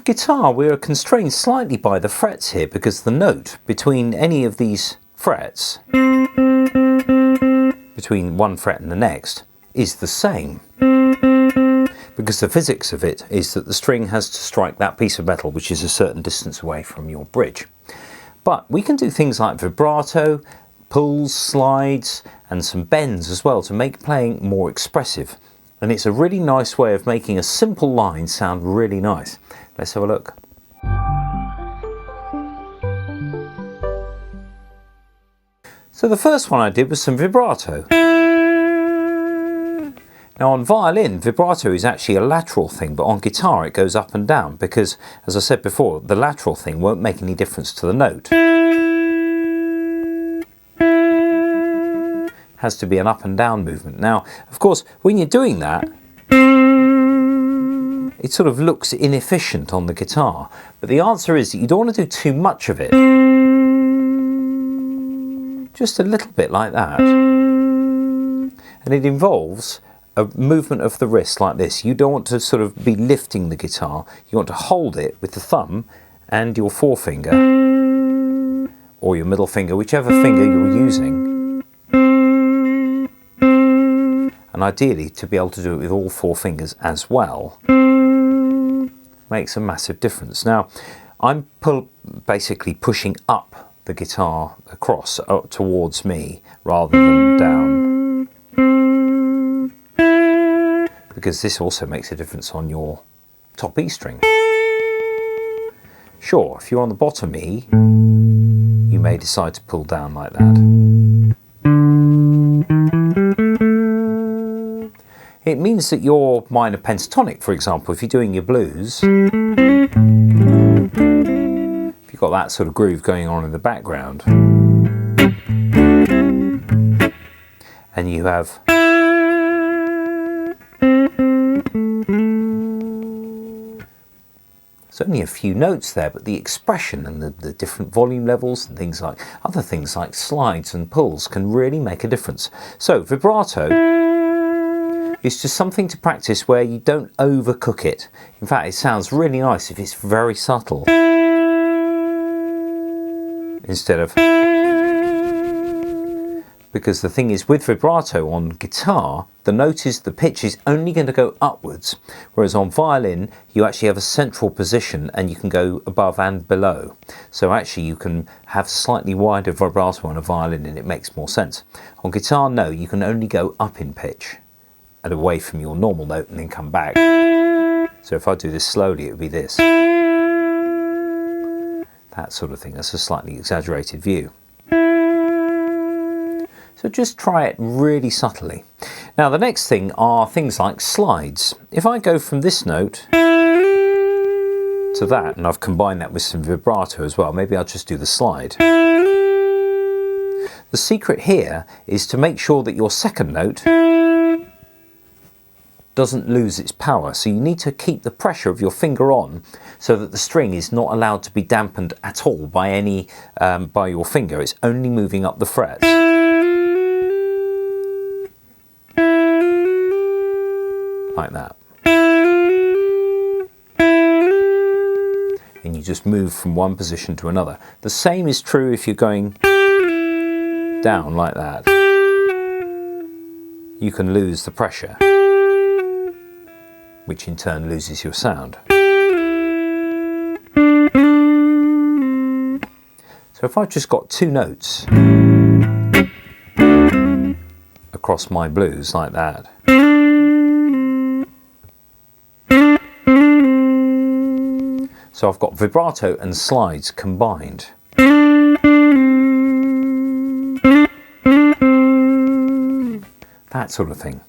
with guitar, we're constrained slightly by the frets here because the note between any of these frets, between one fret and the next, is the same. Because the physics of it is that the string has to strike that piece of metal which is a certain distance away from your bridge. But we can do things like vibrato, pulls, slides, and some bends as well to make playing more expressive. And it's a really nice way of making a simple line sound really nice. Let's have a look. So the first one I did was some vibrato. Now on violin, vibrato is actually a lateral thing, but on guitar it goes up and down because, as I said before, the lateral thing won't make any difference to the note. It has to be an up and down movement. Now, of course, when you're doing that, it sort of looks inefficient on the guitar, but the answer is that you don't want to do too much of it. Just a little bit like that. And it involves a movement of the wrist like this. You don't want to sort of be lifting the guitar. You want to hold it with the thumb and your forefinger or your middle finger, whichever finger you're using. And ideally to be able to do it with all four fingers as well makes a massive difference. Now I'm basically pushing up the guitar across towards me rather than down, because this also makes a difference on your top E string. Sure, if you're on the bottom E, you may decide to pull down like that. It means that your minor pentatonic, for example, if you're doing your blues, if you've got that sort of groove going on in the background, and you have it's only a few notes there, but the expression and the different volume levels and things like other things like slides and pulls can really make a difference. So vibrato is just something to practice where you don't overcook it. In fact, it sounds really nice if it's very subtle instead of, because the thing is with vibrato on guitar, the pitch is only going to go upwards, whereas on violin you actually have a central position and you can go above and below. So actually you can have slightly wider vibrato on a violin and it makes more sense. On guitar, no, you can only go up in pitch and away from your normal note and then come back. So if I do this slowly, it would be this. That sort of thing. That's a slightly exaggerated view. So just try it really subtly. Now the next thing are things like slides. If I go from this note to that, and I've combined that with some vibrato as well, maybe I'll just do the slide. The secret here is to make sure that your second note doesn't lose its power. So you need to keep the pressure of your finger on so that the string is not allowed to be dampened at all by by your finger. It's only moving up the frets. Like that. And you just move from one position to another. The same is true if you're going down like that. You can lose the pressure, which in turn loses your sound. So if I've just got two notes across my blues like that, so I've got vibrato and slides combined. That sort of thing.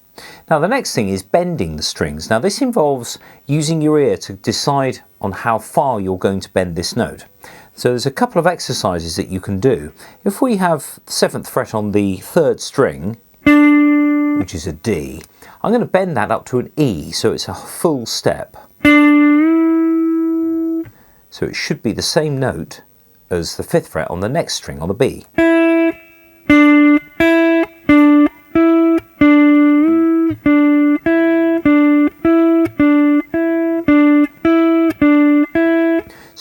Now the next thing is bending the strings. Now this involves using your ear to decide on how far you're going to bend this note. So there's a couple of exercises that you can do. If we have the 7th fret on the 3rd string, which is a D, I'm going to bend that up to an E, so it's a full step. So it should be the same note as the 5th fret on the next string, on the B.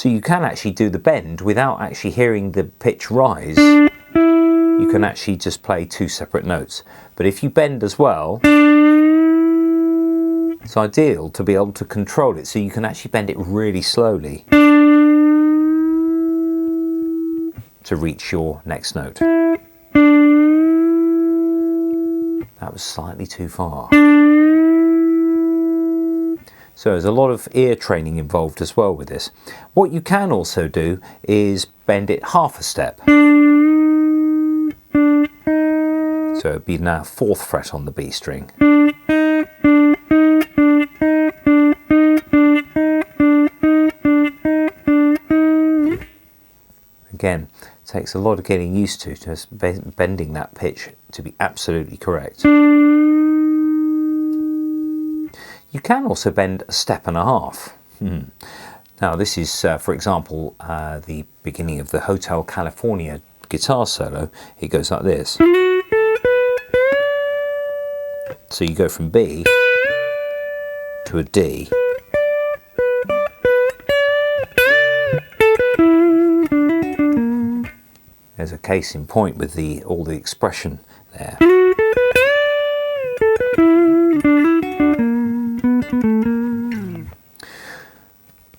So you can actually do the bend without actually hearing the pitch rise. You can actually just play two separate notes. But if you bend as well, it's ideal to be able to control it, so you can actually bend it really slowly to reach your next note. That was slightly too far. So there's a lot of ear training involved as well with this. What you can also do is bend it half a step. So it'd be now 4th fret on the B string. Again, it takes a lot of getting used to just bending that pitch to be absolutely correct. You can also bend a step and a half. Now this is, for example, the beginning of the Hotel California guitar solo. It goes like this. So you go from B to a D. There's a case in point with all the expression there.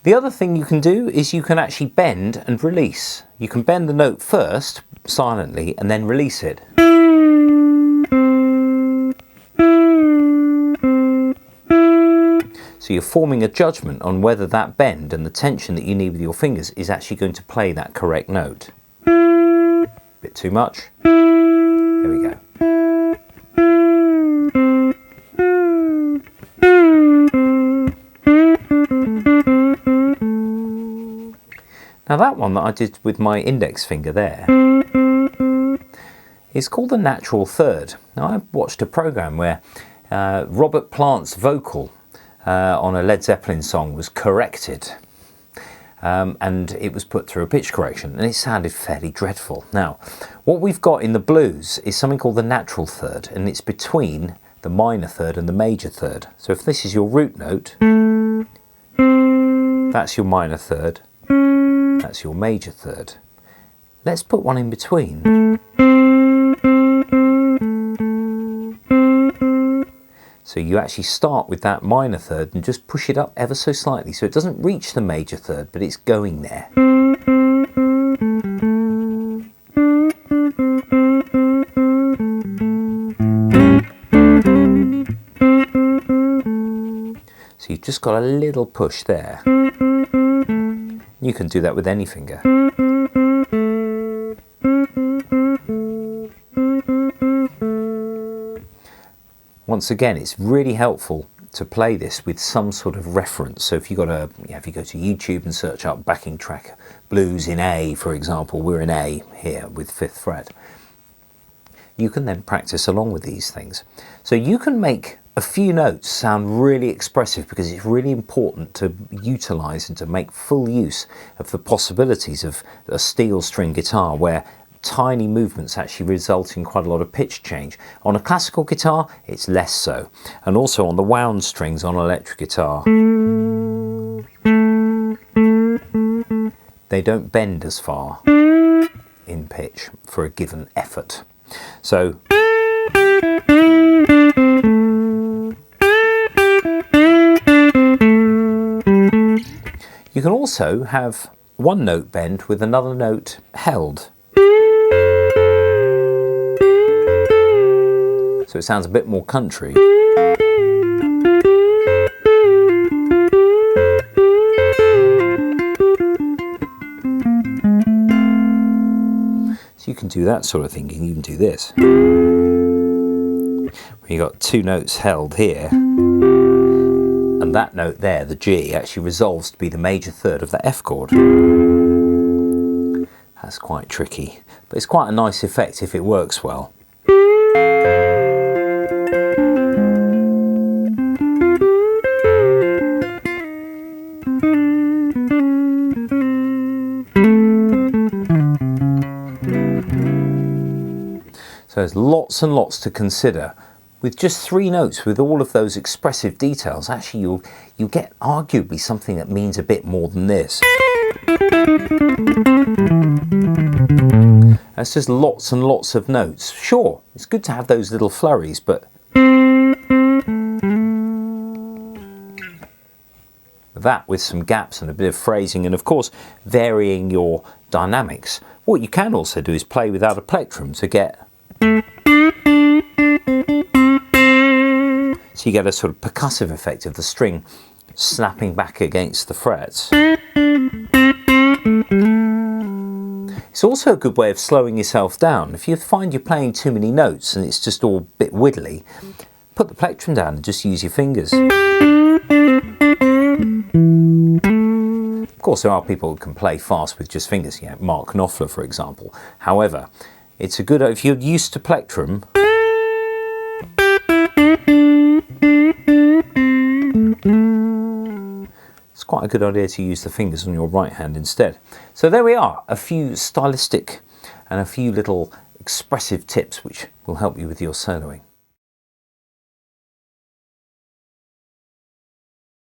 The other thing you can do is you can actually bend and release. You can bend the note first, silently, and then release it. So you're forming a judgment on whether that bend and the tension that you need with your fingers is actually going to play that correct note. Bit too much. There we go. Now that one that I did with my index finger there is called the natural third. Now I watched a program where Robert Plant's vocal on a Led Zeppelin song was corrected. And it was put through a pitch correction, and it sounded fairly dreadful. Now, what we've got in the blues is something called the natural third, and it's between the minor third and the major third. So if this is your root note, that's your minor third, that's your major third. Let's put one in between. So you actually start with that minor third and just push it up ever so slightly so it doesn't reach the major third, but it's going there. So you've just got a little push there. You can do that with any finger. Once again, it's really helpful to play this with some sort of reference. So if you go to YouTube and search up backing track blues in A, for example, we're in A here with 5th fret. You can then practice along with these things. So you can make a few notes sound really expressive because it's really important to utilize and to make full use of the possibilities of a steel string guitar where tiny movements actually result in quite a lot of pitch change. On a classical guitar, it's less so. And also on the wound strings on an electric guitar, they don't bend as far in pitch for a given effort. So you can also have one note bend with another note held. So it sounds a bit more country. So you can do that sort of thing, and you can do this. Where you got two notes held here, and that note there, the G, actually resolves to be the major third of the F chord. That's quite tricky, but it's quite a nice effect if it works well. So there's lots and lots to consider. With just 3 notes, with all of those expressive details, actually you'll get arguably something that means a bit more than this. That's just lots and lots of notes. Sure, it's good to have those little flurries, but that with some gaps and a bit of phrasing and of course varying your dynamics. What you can also do is play without a plectrum to get, so you get a sort of percussive effect of the string snapping back against the frets. It's also a good way of slowing yourself down. If you find you're playing too many notes and it's just all a bit widdly, put the plectrum down and just use your fingers. Of course, there are people who can play fast with just fingers, you know, Mark Knopfler, for example. However, it's a good, if you're used to plectrum, it's quite a good idea to use the fingers on your right hand instead. So there we are, a few stylistic and a few little expressive tips which will help you with your soloing.